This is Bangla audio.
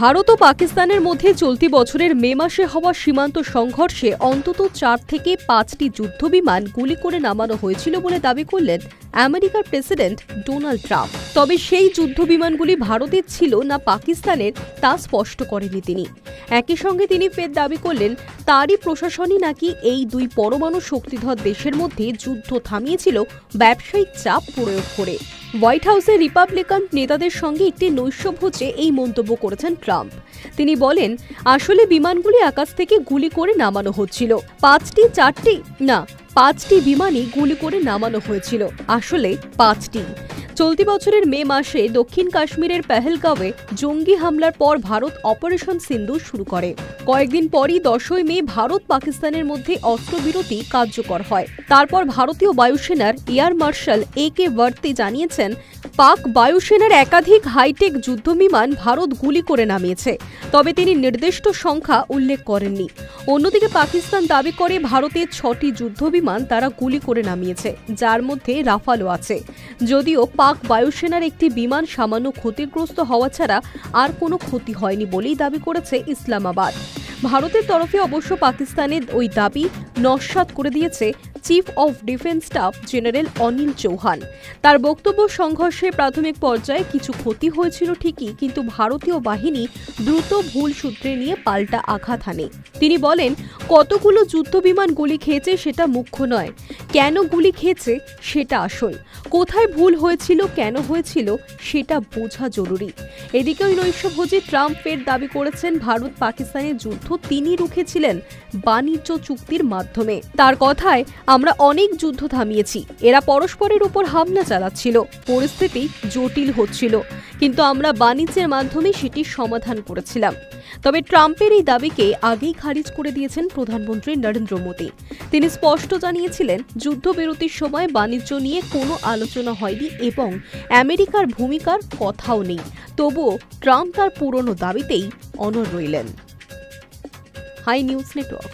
ভারত ও পাকিস্তানের মধ্যে চলতি বছরের মে মাসে হওয়া সীমান্ত সংঘর্ষে অন্তত 4 থেকে 5টি যুদ্ধবিমান গুলি করে নামানো হয়েছিল বলে দাবি করলেন আমেরিকার প্রেসিডেন্ট ডোনাল্ড ট্রাম্প। তবে সেই যুদ্ধবিমানগুলি ভারতের ছিল না পাকিস্তানের তা স্পষ্ট করেননি তিনি। একই সঙ্গে তিনি ফের দাবি করলেন তারই প্রশাসনই নাকি এই দুই পরমাণু শক্তিধর দেশের মধ্যে যুদ্ধ থামিয়েছিল ব্যবসায়িক চাপ প্রয়োগ করে। হোয়াইট হাউসে রিপাবলিকান নেতাদের সঙ্গে একটি নৈশভোজে এই মন্তব্য করেছেন ট্রাম্প। তিনি বলেন, আসলে বিমানগুলি আকাশ থেকে গুলি করে নামানো হচ্ছিল। 5টি বিমানই গুলি করে নামানো হয়েছিল, আসলে 5টি। চলতি বছরের মে মাসে দক্ষিণ কাশ্মীরের পেহেলগাঁওয়ে জঙ্গি হামলার পর ভারত অপারেশন সিন্দুর শুরু করে। কয়েকদিন পরই 10ই মে ভারত পাকিস্তানের মধ্যে অস্ত্রবিরতি কার্যকর হয়। তারপর ভারতীয় বায়ুসেনার এয়ার মার্শাল একে ভার্তি জানিয়েছেন, পাক বায়ুসেনার একাধিক হাইটেক যুদ্ধবিমান ভারত গুলি করে নামিয়েছে, তবে তিনি নির্দিষ্ট সংখ্যা উল্লেখ করেননি। অন্যদিকে পাকিস্তান দাবি করে ভারতের 6টি যুদ্ধবিমান তারা গুলি করে নামিয়েছে, যার মধ্যে রাফালও আছে। যদিও পাক বায়ুসেনার একটি বিমান সামান্য ক্ষতিগ্রস্ত হওয়া ছাড়া আর কোনো ক্ষতি হয়নি বলেই দাবি করেছে ইসলামাবাদ। ভারতের তরফে অবশ্য পাকিস্তানের ওই দাবি নস্যাৎ করে দিয়েছে chief of defence staff general Anil Chauhan. তার বক্তব্য, সংঘর্ষে প্রাথমিক পর্যায়ে কিছু ক্ষতি হয়েছিল ঠিকই, কিন্তু ভারতীয় বাহিনী দ্রুত ভুল সূত্রে নিয়ে পাল্টা আঘাত হানে। তিনি বলেন, কতগুলো যুদ্ধবিমান গুলি খেয়েছে সেটা মুখ্য নয়, কেন গুলি খেয়েছে সেটা আসল। কোথায় ভুল হয়েছিল, কেন হয়েছিল সেটা বোঝা জরুরি। এদিকে ওই নৈশভোজে ট্রাম্প ফের দাবি করেছেন ভারত পাকিস্তানের যুদ্ধ তিনি রুখেছিলেন বাণিজ্য চুক্তির মাধ্যমে। তার কথায়, আমরা অনেক যুদ্ধ থামিয়েছি, এরা পরস্পরের উপর হামলা চালাচ্ছিল, পরিস্থিতি জটিল হচ্ছিল, কিন্তু আমরা বাণিজ্যের মাধ্যমে সেটি সমাধান করেছিলাম। তবে ট্রাম্পের এই দাবিকে আগেই খারিজ করে দিয়েছেন প্রধানমন্ত্রী নরেন্দ্র মোদী। তিনি স্পষ্ট জানিয়েছিলেন, যুদ্ধবিরতির সময় বাণিজ্য নিয়ে কোনো আলোচনা হয়নি এবং আমেরিকার ভূমিকার কথাও নেই। তবুও ট্রাম্প তার পুরনো দাবিতেই অনড় রইলেন। High news network.